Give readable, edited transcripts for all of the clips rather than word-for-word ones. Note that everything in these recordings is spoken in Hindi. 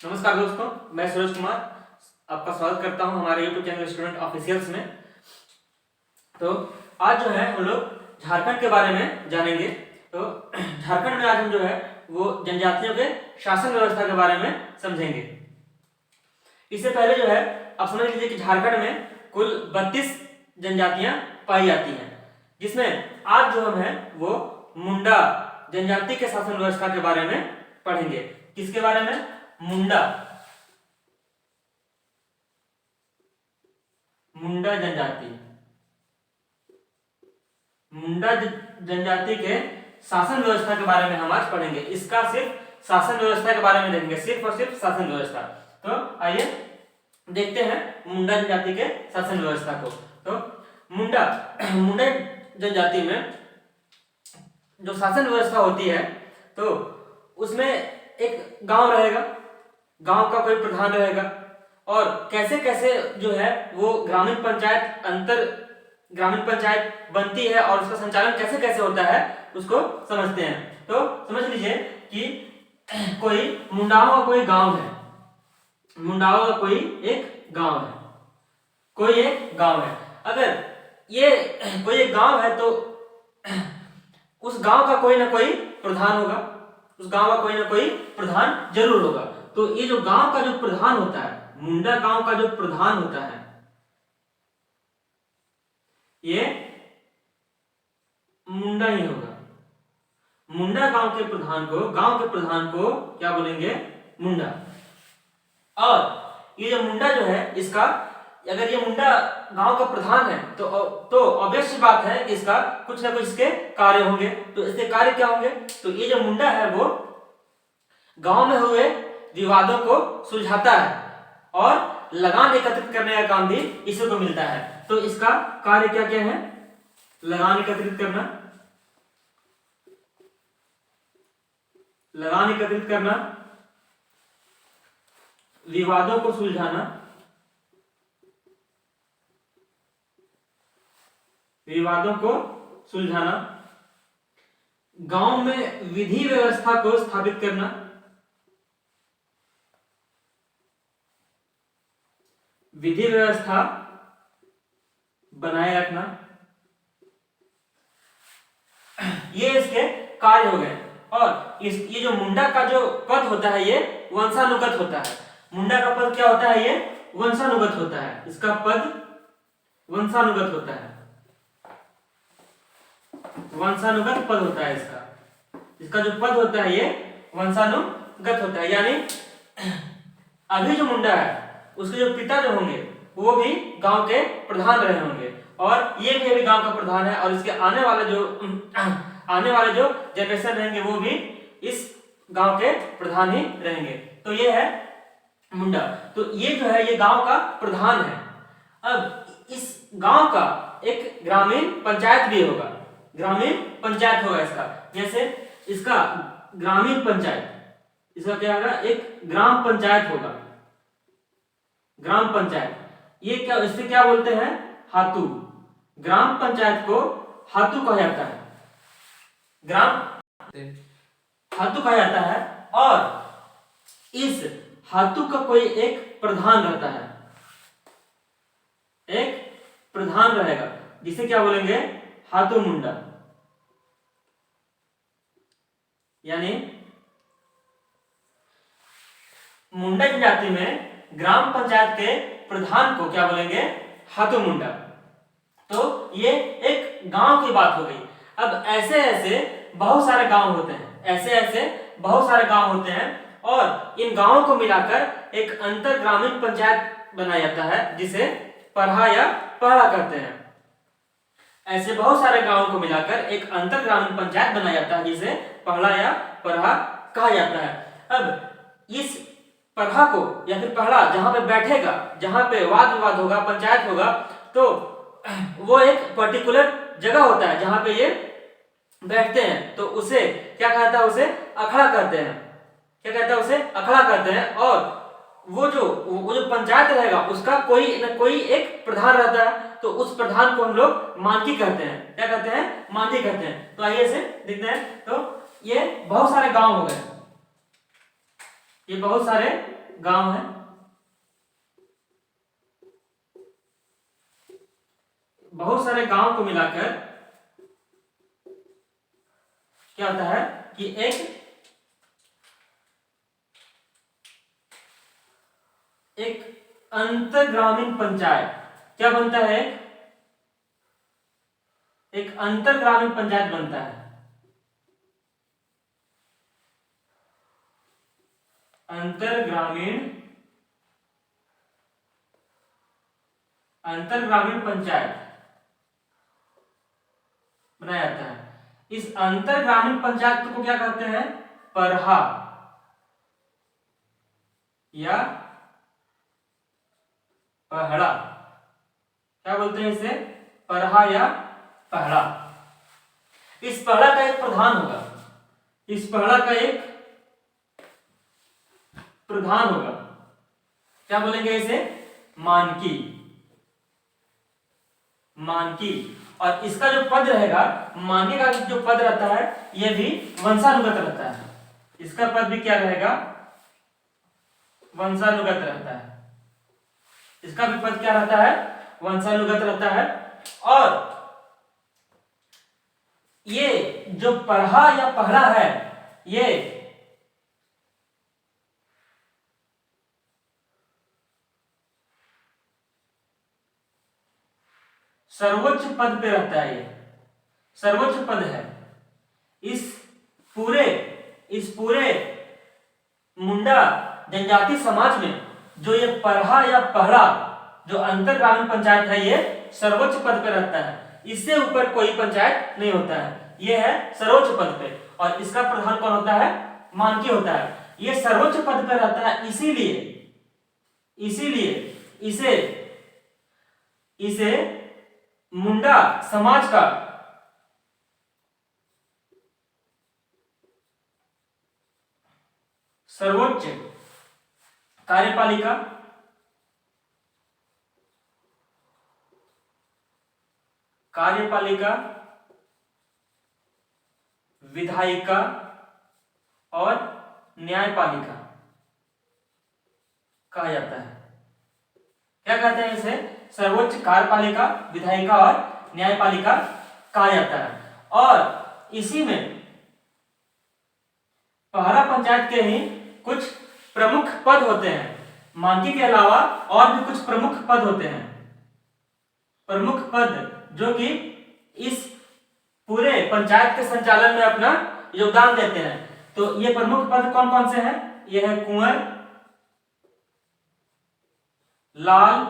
नमस्कार दोस्तों, मैं सूरज कुमार आपका स्वागत करता हूं हमारे YouTube चैनल स्टूडेंट ऑफिशियल्स में। तो आज जो है हम लोग झारखंड के बारे में जानेंगे। तो झारखंड में आज हम जो है वो जनजातियों के शासन व्यवस्था के बारे में समझेंगे। इससे पहले जो है आप समझ लीजिए कि झारखंड में कुल 32 जनजातियां पाई जाती हैं, जिसमें आज जो हम है वो मुंडा जनजाति के शासन व्यवस्था के बारे में पढ़ेंगे। किसके बारे में? मुंडा जनजाति। मुंडा जनजाति के शासन व्यवस्था के बारे में हम आज पढ़ेंगे। इसका सिर्फ शासन व्यवस्था के बारे में देखेंगे, सिर्फ और सिर्फ शासन व्यवस्था। तो आइए देखते हैं मुंडा जनजाति के शासन व्यवस्था को। तो मुंडा जनजाति में जो शासन व्यवस्था होती है तो उसमें एक गांव रहेगा, गांव का कोई प्रधान रहेगा, और कैसे कैसे जो है वो ग्रामीण पंचायत बनती है और उसका संचालन कैसे कैसे होता है उसको समझते हैं। तो समझ लीजिए कि कोई मुंडाओं का कोई गांव है, मुंडाओं का कोई एक गांव है। अगर ये कोई एक गांव है तो उस गांव का कोई ना कोई प्रधान होगा, उस गांव का कोई ना कोई प्रधान जरूर होगा। तो ये जो गांव का जो प्रधान होता है, मुंडा गांव का जो प्रधान होता है, ये मुंडा ही होगा। मुंडा गांव के प्रधान को क्या बोलेंगे? मुंडा। और ये जो मुंडा जो है इसका, अगर ये मुंडा गांव का प्रधान है तो ऑब्वियस बात है कि इसका कुछ ना कुछ इसके कार्य होंगे। तो इसके कार्य क्या होंगे? तो ये जो मुंडा है वो गांव में हुए विवादों को सुलझाता है और लगान एकत्रित करने का काम भी इसी को मिलता है। तो इसका कार्य क्या क्या है? लगान एकत्रित करना, विवादों को सुलझाना, गांव में विधि व्यवस्था को स्थापित करना, विधि व्यवस्था बनाए रखना, ये इसके कार्य हो गए। और ये जो मुंडा का जो पद होता है ये वंशानुगत होता है। मुंडा का पद क्या होता है? ये वंशानुगत होता है। इसका पद वंशानुगत होता है, वंशानुगत पद होता है इसका जो पद होता है ये वंशानुगत होता है। यानी अभी जो मुंडा है उसके जो पिता जो होंगे वो भी गांव के प्रधान रहे होंगे, और ये भी अभी गांव का प्रधान है, और इसके आने वाले जो जनरेशन रहेंगे वो भी इस गांव के प्रधान ही रहेंगे। तो ये है मुंडा। तो ये जो है ये गांव का प्रधान है। अब इस गांव का एक ग्रामीण पंचायत भी होगा, इसका। जैसे इसका ग्रामीण पंचायत, इसका क्या होगा? एक ग्राम पंचायत होगा, ग्राम पंचायत। ये क्या, इसे क्या बोलते हैं? हातू। ग्राम पंचायत को हातू कहा जाता है, हातू कहा जाता है। और इस हातू का कोई एक प्रधान रहता है, एक प्रधान रहेगा, जिसे क्या बोलेंगे? हातू मुंडा। यानी मुंडा जनजाति में ग्राम पंचायत के प्रधान को क्या बोलेंगे? हातू मुंडा। तो ये एक गांव की बात हो गई। अब ऐसे बहुत सारे गांव होते हैं, और इन गांवों को मिलाकर एक अंतर ग्रामीण पंचायत बनाया जाता है, जिसे पढ़ा कहते हैं। ऐसे बहुत सारे गांवों को मिलाकर एक अंतर ग्रामीण पंचायत बनाया जाता है, जिसे पढ़ा कहा जाता है। अब इस पढ़ा को या फिर पढ़ा जहां पे बैठेगा, जहां पे वाद विवाद होगा, पंचायत होगा, तो वो एक पर्टिकुलर जगह होता है जहां पे ये बैठते हैं। तो उसे क्या कहता है? उसे अखड़ा कहते हैं। क्या कहता है? उसे अखड़ा कहते हैं। और वो जो पंचायत रहेगा उसका कोई न कोई एक प्रधान रहता है, तो उस प्रधान को हम लोग मानकी कहते हैं। क्या कहते हैं? मानकी कहते हैं। तो आइए इसे देखते हैं। तो ये बहुत सारे गांव हो गए, ये बहुत सारे गांव हैं, बहुत सारे गांव को मिलाकर क्या होता है कि एक अंतर ग्रामीण पंचायत क्या बनता है, एक अंतर ग्रामीण पंचायत बनता है। अंतर ग्रामीण पंचायत बनाया जाता है। इस अंतर ग्रामीण पंचायत को क्या कहते हैं, परहा या पहड़ा, क्या बोलते हैं इसे, परहा या पहड़ा। इस पहड़ा का एक प्रधान होगा, इस पहड़ा का एक प्रधान होगा, क्या बोलेंगे इसे, मानकी, मानकी। और इसका जो पद रहेगा, मानकी का जो पद रहता है यह भी वंशानुगत रहता है, इसका पद भी क्या रहेगा, वंशानुगत रहता है, इसका भी पद क्या रहता है, वंशानुगत रहता है। और ये जो पढ़ा या पहड़ा है, ये सर्वोच्च पद पे रहता है, ये सर्वोच्च पद है। इस पूरे मुंडा जनजाति समाज में जो ये पढ़ा या पहड़ा जो अंतर ग्रामीण पंचायत है, ये सर्वोच्च पद पे रहता है, इससे ऊपर कोई पंचायत नहीं होता है, ये है सर्वोच्च पद पे। और इसका प्रधान कौन होता है, मानकी होता है। ये सर्वोच्च पद पे रहता है, इसीलिए इसे मुंडा समाज का सर्वोच्च कार्यपालिका विधायिका और न्यायपालिका कहा जाता है। क्या कहते हैं इसे, सर्वोच्च कार्यपालिका, विधायिका और न्यायपालिका कहा जाता है। और इसी में पहला पंचायत के ही कुछ प्रमुख पद होते हैं, मानकी के अलावा और भी कुछ प्रमुख पद होते हैं, प्रमुख पद जो कि इस पूरे पंचायत के संचालन में अपना योगदान देते हैं। तो ये प्रमुख पद कौन कौन से हैं, ये है कुंवर, लाल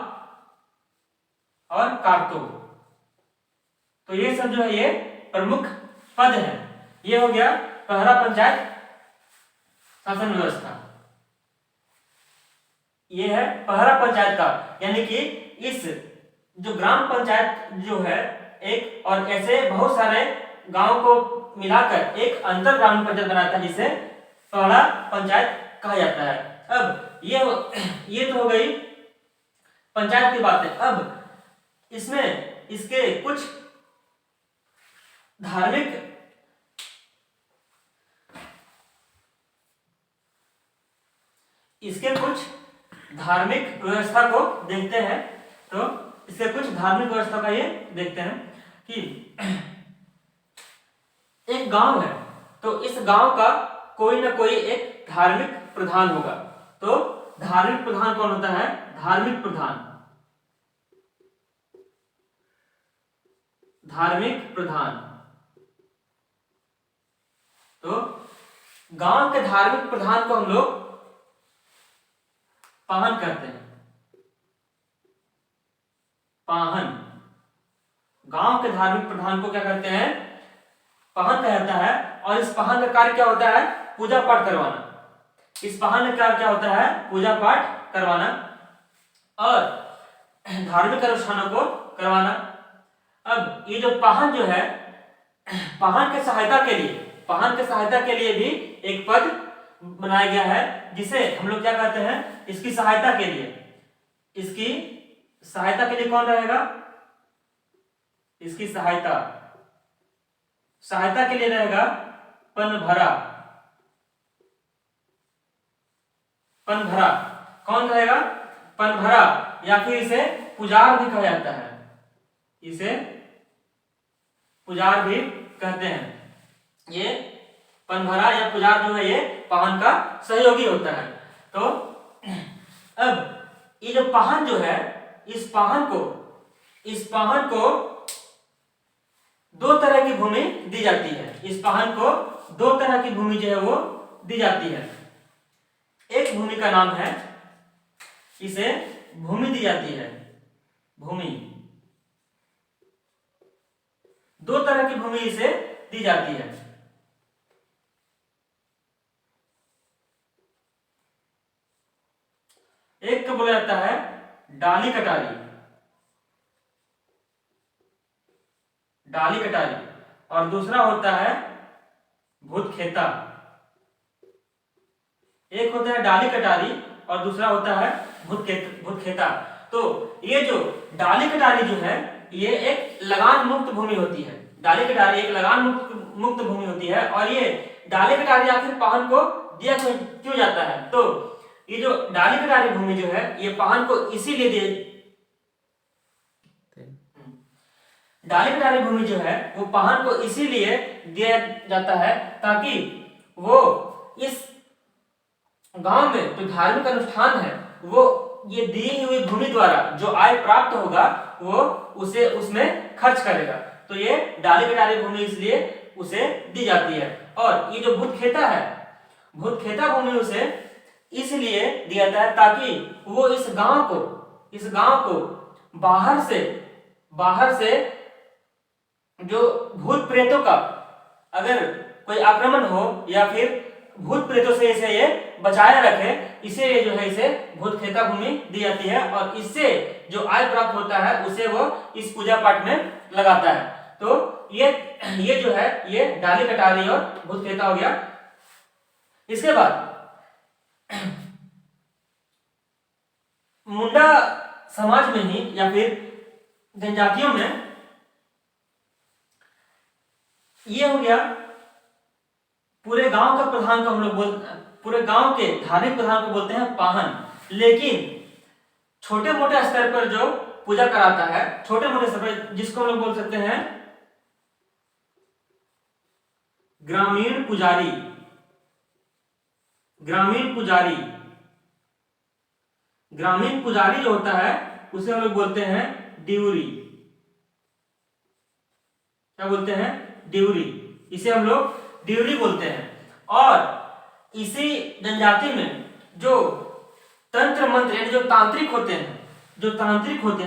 और कारतो। तो ये सब जो है ये प्रमुख पद है। ये हो गया पहला पंचायत शासन व्यवस्था, ये है पहला पंचायत का, यानी कि इस जो ग्राम पंचायत जो है एक, और ऐसे बहुत सारे गांव को मिलाकर एक अंतर ग्रामीण पंचायत बनाता है, जिसे पहला पंचायत कहा जाता है। अब ये तो हो गई पंचायत की बातें। अब इसमें इसके कुछ धार्मिक व्यवस्था को देखते हैं। तो इसके कुछ धार्मिक व्यवस्था का ये देखते हैं कि एक गांव है, तो इस गांव का कोई ना कोई एक धार्मिक प्रधान होगा। तो धार्मिक प्रधान कौन होता है, धार्मिक प्रधान तो गांव के धार्मिक प्रधान को हम लोग पाहन कहते हैं, पाहन। गांव के धार्मिक प्रधान को क्या कहते हैं, पाहन कहा जाता है। और इस पाहन का कार्य क्या होता है, पूजा पाठ करवाना। इस पाहन का कार्य क्या होता है, पूजा पाठ करवाना और धार्मिक अनुष्ठानों को करवाना। अब ये जो पाहन जो है, पाहन के सहायता के लिए भी एक पद बनाया गया है, जिसे हम लोग क्या कहते हैं, इसकी सहायता के लिए कौन रहेगा, इसकी सहायता के लिए रहेगा पनभरा। पनभरा। कौन रहेगा? पनभरा, या फिर इसे पुजार भी कहा जाता है, इसे पुजार भी कहते हैं। ये पनभरा या पुजार जो है ये पाहन का सहयोगी होता है। तो अब ये जो पाहन जो है, इस पाहन को दो तरह की भूमि दी जाती है। इस पाहन को दो तरह की भूमि जो है वो दी जाती है। एक भूमि का नाम है, इसे भूमि दी जाती है, भूमि। दो तरह की भूमि इसे दी जाती है। एक को बोला जाता है डाली कटारी, डाली कटारी, और दूसरा होता है भूतखेता। एक होता है डाली कटारी और दूसरा होता है भूतखेता। तो ये जो डाली कटारी जो है ये एक लगान मुक्त भूमि होती है। डाली कटारी एक लगान मुक्त भूमि होती है। और ये डाली कटारी आखिर पाहन को दिया क्यों जाता है? तो ये जो डाली कटारी भूमि जो है ये पाहन को इसीलिए डाली कटारी भूमि जो है वो पाहन को इसीलिए दिया जाता है ताकि वो इस गांव में जो धार्मिक अनुष्ठान है वो ये दी हुई भूमि द्वारा जो आय प्राप्त होगा वो उसे उसमें खर्च करेगा। तो ये डाली कटारी भूमि इसलिए उसे दी जाती है। और ये जो भूतखेता है, भूतखेता भूमि उसे इसलिए दिया जाता है ताकि वो इस गांव को बाहर से जो भूत प्रेतों का अगर कोई आक्रमण हो या फिर भूत प्रेतों से इसे ये बचाए रखे, इसीलिए जो है इसे भूतखेता भूमि दी जाती है। और इससे जो आय प्राप्त होता है उसे वो इस पूजा पाठ में लगाता है। तो ये जो है ये डाली कटारी और भूतखेता हो गया। इसके बाद मुंडा समाज में ही या फिर जनजातियों में ये हो गया पूरे गांव का प्रधान को हम लोग पूरे गांव के धार्मिक प्रधान को बोलते हैं पाहन। लेकिन छोटे मोटे स्तर पर जो पूजा कराता है, छोटे मोटे स्तर पर, जिसको हम लोग बोल सकते हैं ग्रामीण पुजारी। ग्रामीण पुजारी, ग्रामीण पुजारी जो होता है उसे हम लोग बोलते हैं डिउरी। क्या बोलते हैं? डिउरी। इसे हम लोग डिउरी बोलते हैं। और इसी जनजाति में जो तंत्र मंत्र यानी जो तांत्रिक होते हैं, जो तांत्रिक होते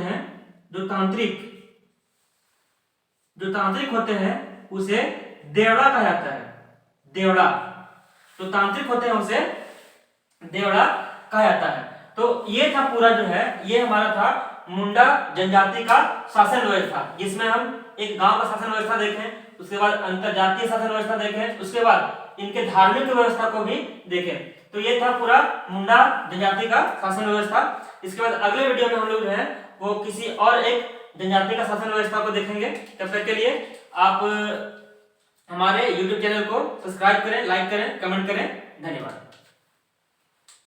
हैं उसे देवड़ा कहा जाता है। देवड़ा, जो तांत्रिक होते हैं उसे देवड़ा कहा जाता है। तो ये था पूरा जो है ये हमारा था मुंडा जनजाति का शासन व्यवस्था, जिसमें हम एक गांव का शासन व्यवस्था देखें, उसके बाद अंतरजातीय शासन व्यवस्था देखें, उसके बाद इनके धार्मिक व्यवस्था को भी देखें। तो ये था पूरा मुंडा जनजाति का शासन व्यवस्था। इसके बाद अगले वीडियो में हम लोग जो है वो किसी और एक जनजाति का शासन व्यवस्था को देखेंगे। तब तक के लिए आप हमारे YouTube चैनल को सब्सक्राइब करें, लाइक करें, कमेंट करें। धन्यवाद।